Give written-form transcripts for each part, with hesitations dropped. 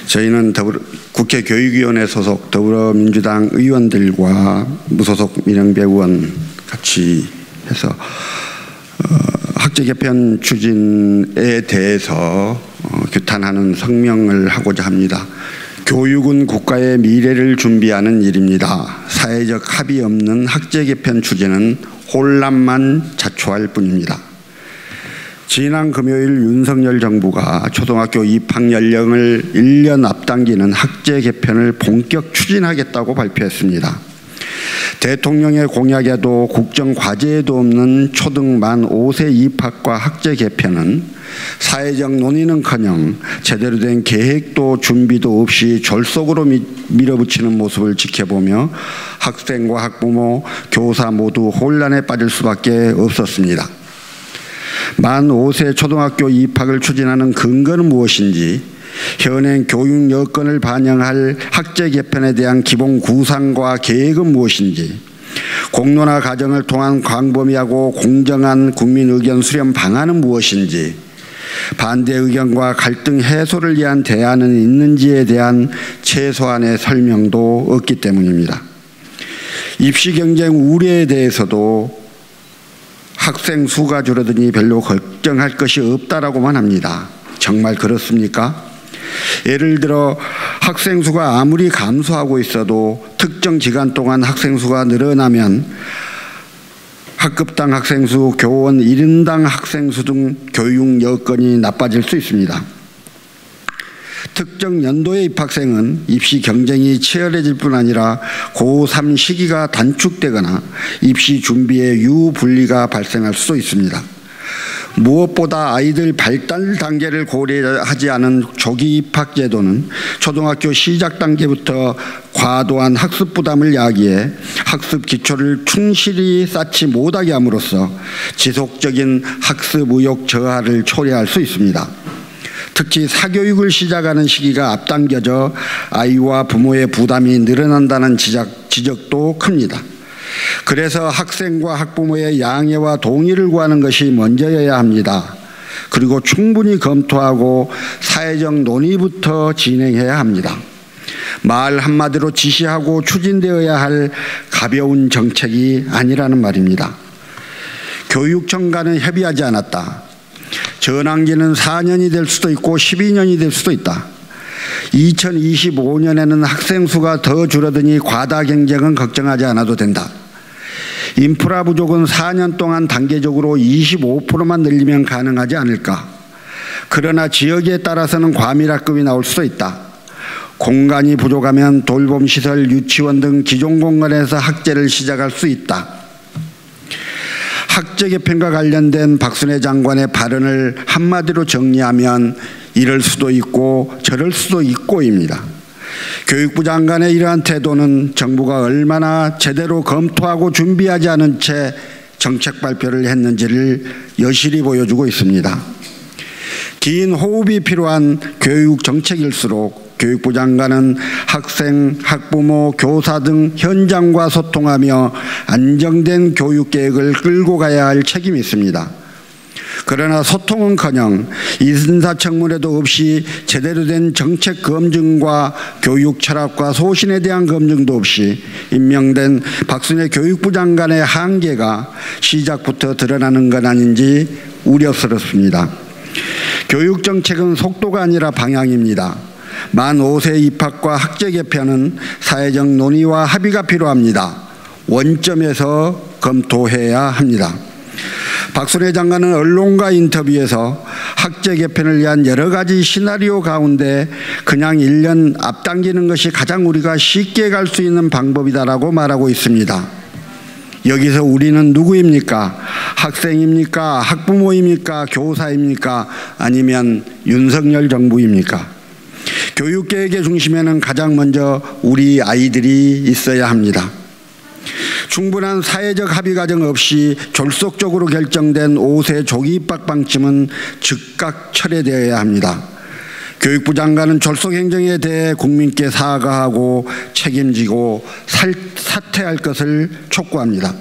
저희는 국회 교육위원회 소속 더불어민주당 의원들과 무소속 민영배 의원 같이 해서 학제 개편 추진에 대해서 규탄하는 성명을 하고자 합니다. 교육은 국가의 미래를 준비하는 일입니다. 사회적 합의 없는 학제 개편 추진은 혼란만 자초할 뿐입니다. 지난 금요일 윤석열 정부가 초등학교 입학 연령을 1년 앞당기는 학제 개편을 본격 추진하겠다고 발표했습니다. 대통령의 공약에도 국정과제에도 없는 초등 만 5세 입학과 학제 개편은 사회적 논의는커녕 제대로 된 계획도 준비도 없이 졸속으로 밀어붙이는 모습을 지켜보며 학생과 학부모, 교사 모두 혼란에 빠질 수밖에 없었습니다. 만 5세 초등학교 입학을 추진하는 근거는 무엇인지, 현행 교육 여건을 반영할 학제 개편에 대한 기본 구상과 계획은 무엇인지, 공론화 과정을 통한 광범위하고 공정한 국민 의견 수렴 방안은 무엇인지, 반대 의견과 갈등 해소를 위한 대안은 있는지에 대한 최소한의 설명도 없기 때문입니다. 입시 경쟁 우려에 대해서도 학생 수가 줄어드니 별로 걱정할 것이 없다라고만 합니다. 정말 그렇습니까? 예를 들어 학생 수가 아무리 감소하고 있어도 특정 기간 동안 학생 수가 늘어나면 학급당 학생 수, 교원 1인당 학생 수 등 교육 여건이 나빠질 수 있습니다. 특정 연도의 입학생은 입시 경쟁이 치열해질 뿐 아니라 고3 시기가 단축되거나 입시 준비에 유불리가 발생할 수도 있습니다. 무엇보다 아이들 발달 단계를 고려하지 않은 조기 입학 제도는 초등학교 시작 단계부터 과도한 학습 부담을 야기해 학습 기초를 충실히 쌓지 못하게 함으로써 지속적인 학습 의욕 저하를 초래할 수 있습니다. 특히 사교육을 시작하는 시기가 앞당겨져 아이와 부모의 부담이 늘어난다는 지적도 큽니다. 그래서 학생과 학부모의 양해와 동의를 구하는 것이 먼저여야 합니다. 그리고 충분히 검토하고 사회적 논의부터 진행해야 합니다. 말 한마디로 지시하고 추진되어야 할 가벼운 정책이 아니라는 말입니다. 교육청과는 협의하지 않았다. 전환기는 4년이 될 수도 있고 12년이 될 수도 있다. 2025년에는 학생 수가 더 줄어드니 과다 경쟁은 걱정하지 않아도 된다. 인프라 부족은 4년 동안 단계적으로 25%만 늘리면 가능하지 않을까. 그러나 지역에 따라서는 과밀학급이 나올 수도 있다. 공간이 부족하면 돌봄시설, 유치원 등 기존 공간에서 학제를 시작할 수 있다. 학제 개편과 관련된 박순애 장관의 발언을 한마디로 정리하면 이럴 수도 있고 저럴 수도 있고입니다. 교육부 장관의 이러한 태도는 정부가 얼마나 제대로 검토하고 준비하지 않은 채 정책 발표를 했는지를 여실히 보여주고 있습니다. 긴 호흡이 필요한 교육 정책일수록 교육부 장관은 학생, 학부모, 교사 등 현장과 소통하며 안정된 교육 계획을 끌고 가야 할 책임이 있습니다. 그러나 소통은커녕 인사청문회도 없이 제대로 된 정책 검증과 교육 철학과 소신에 대한 검증도 없이 임명된 박순애 교육부 장관의 한계가 시작부터 드러나는 건 아닌지 우려스럽습니다. 교육정책은 속도가 아니라 방향입니다. 만 5세 입학과 학제 개편은 사회적 논의와 합의가 필요합니다. 원점에서 검토해야 합니다. 박순애 장관은 언론과 인터뷰에서 학제 개편을 위한 여러 가지 시나리오 가운데 그냥 1년 앞당기는 것이 가장 우리가 쉽게 갈 수 있는 방법이다라고 말하고 있습니다. 여기서 우리는 누구입니까? 학생입니까? 학부모입니까? 교사입니까? 아니면 윤석열 정부입니까? 교육계획의 중심에는 가장 먼저 우리 아이들이 있어야 합니다. 충분한 사회적 합의 과정 없이 졸속적으로 결정된 5세 조기 입학 방침은 즉각 철회되어야 합니다. 교육부 장관은 졸속 행정에 대해 국민께 사과하고 책임지고 사퇴할 것을 촉구합니다.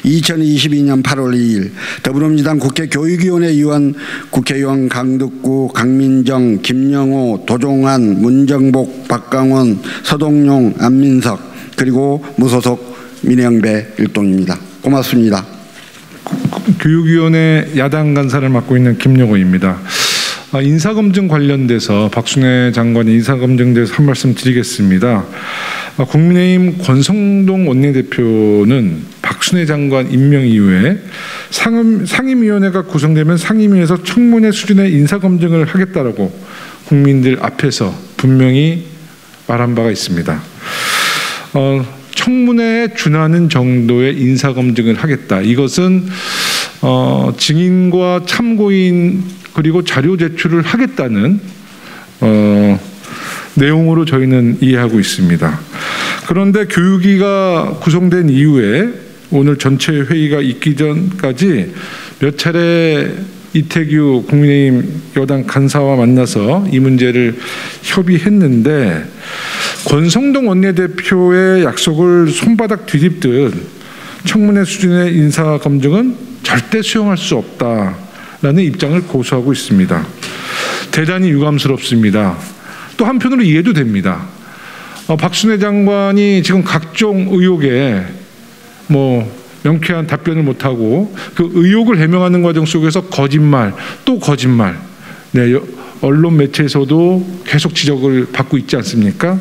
2022년 8월 2일 더불어민주당 국회교육위원회 의원 국회의원 강덕구, 강민정, 김영호, 도종환, 문정복, 박강원, 서동용, 안민석 그리고 무소속 민영배 일동입니다. 고맙습니다. 교육위원회 야당 간사를 맡고 있는 김영호입니다. 인사검증 관련돼서 박순애 장관의 인사검증에 대해서 한 말씀 드리겠습니다. 국민의힘 권성동 원내대표는 박순애 장관 임명 이후에 상임위원회가 구성되면 상임위에서 청문회 수준의 인사검증을 하겠다라고 국민들 앞에서 분명히 말한 바가 있습니다. 청문회에 준하는 정도의 인사검증을 하겠다. 이것은 증인과 참고인 그리고 자료 제출을 하겠다는 내용으로 저희는 이해하고 있습니다. 그런데 교육위가 구성된 이후에 오늘 전체 회의가 있기 전까지 몇 차례 이태규 국민의힘 여당 간사와 만나서 이 문제를 협의했는데 권성동 원내대표의 약속을 손바닥 뒤집듯 청문회 수준의 인사검증은 절대 수용할 수 없다라는 입장을 고수하고 있습니다. 대단히 유감스럽습니다. 또 한편으로 이해도 됩니다. 박순애 장관이 지금 각종 의혹에 명쾌한 답변을 못하고 그 의혹을 해명하는 과정 속에서 거짓말 또 거짓말, 언론 매체에서도 계속 지적을 받고 있지 않습니까?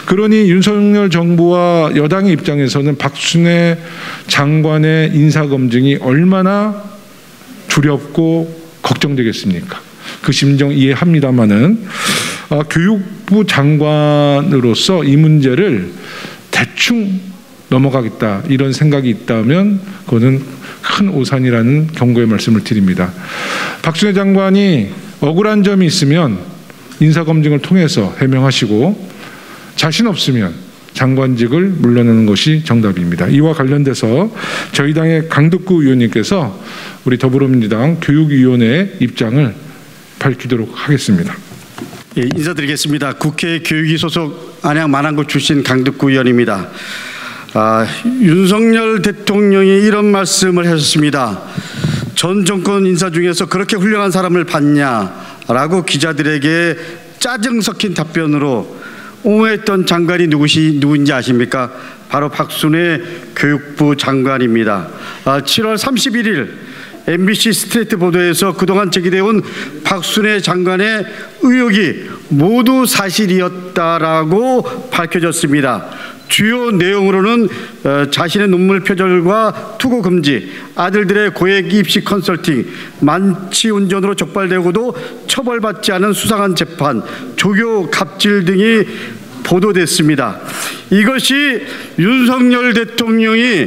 그러니 윤석열 정부와 여당의 입장에서는 박순애 장관의 인사검증이 얼마나 두렵고 걱정되겠습니까? 그 심정 이해합니다마는 교육부 장관으로서 이 문제를 대충 넘어가겠다 이런 생각이 있다면 그거는 큰 오산이라는 경고의 말씀을 드립니다. 박순애 장관이 억울한 점이 있으면 인사검증을 통해서 해명하시고 자신 없으면 장관직을 물러나는 것이 정답입니다. 이와 관련돼서 저희 당의 강덕구 의원님께서 우리 더불어민주당 교육위원회의 입장을 밝히도록 하겠습니다. 예, 인사드리겠습니다. 국회 교육위 소속 안양 만안구 출신 강덕구 의원입니다. 윤석열 대통령이 이런 말씀을 하셨습니다. 전 정권 인사 중에서 그렇게 훌륭한 사람을 봤냐라고 기자들에게 짜증 섞인 답변으로 옹호했던 장관이 누군지 아십니까? 바로 박순애 교육부 장관입니다. 7월 31일 MBC 스트레이트 보도에서 그동안 제기되어온 박순애 장관의 의혹이 모두 사실이었다라고 밝혀졌습니다. 주요 내용으로는 자신의 논문 표절과 투고 금지, 아들들의 고액 입시 컨설팅, 만취 운전으로 적발되고도 처벌받지 않은 수상한 재판, 조교 갑질 등이 보도됐습니다. 이것이 윤석열 대통령이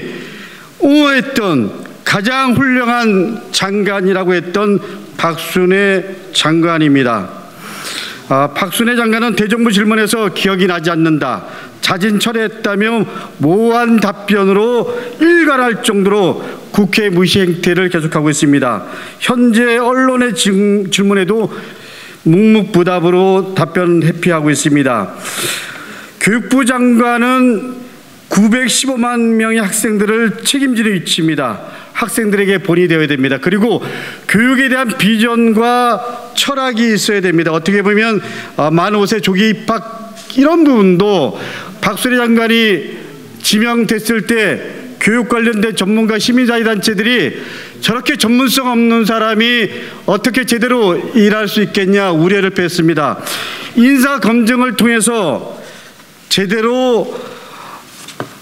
옹호했던 가장 훌륭한 장관이라고 했던 박순애 장관입니다. 박순애 장관은 대정부 질문에서 기억이 나지 않는다, 자진 철회했다며 모호한 답변으로 일관할 정도로 국회 무시 행태를 계속하고 있습니다. 현재 언론의 질문에도 묵묵부답으로 답변 회피하고 있습니다. 교육부 장관은 915만 명의 학생들을 책임지는 위치입니다. 학생들에게 본이 되어야 됩니다. 그리고 교육에 대한 비전과 철학이 있어야 됩니다. 어떻게 보면 만 5세 조기 입학 이런 부분도 박순애 장관이 지명됐을 때 교육 관련된 전문가 시민사회단체들이 저렇게 전문성 없는 사람이 어떻게 제대로 일할 수 있겠냐 우려를 표했습니다. 인사검증을 통해서 제대로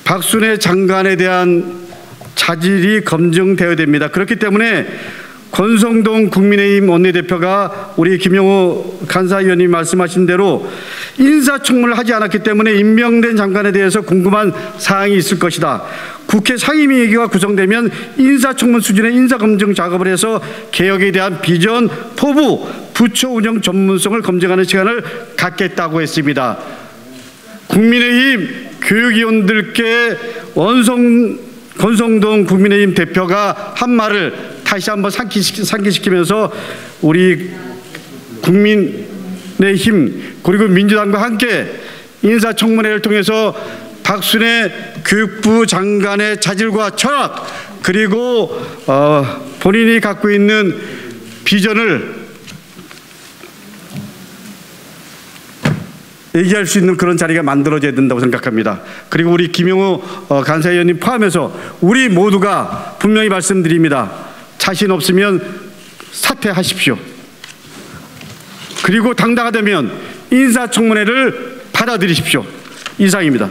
박순애 장관에 대한 자질이 검증되어야 됩니다. 그렇기 때문에 권성동 국민의힘 원내대표가 우리 김영호 간사위원님이 말씀하신 대로 인사청문을 하지 않았기 때문에 임명된 장관에 대해서 궁금한 사항이 있을 것이다. 국회 상임위가 구성되면 인사청문 수준의 인사검증 작업을 해서 개혁에 대한 비전, 포부, 부처 운영 전문성을 검증하는 시간을 갖겠다고 했습니다. 국민의힘 교육위원들께 권성동 국민의힘 대표가 한 말을 다시 한번 상기시키면서 우리 국민의힘 그리고 민주당과 함께 인사청문회를 통해서 박순애 교육부 장관의 자질과 철학 그리고 본인이 갖고 있는 비전을 얘기할 수 있는 그런 자리가 만들어져야 된다고 생각합니다. 그리고 우리 김영호 간사위원님 포함해서 우리 모두가 분명히 말씀드립니다. 자신 없으면 사퇴하십시오. 그리고 당당하다면 인사청문회를 받아들이십시오. 이상입니다.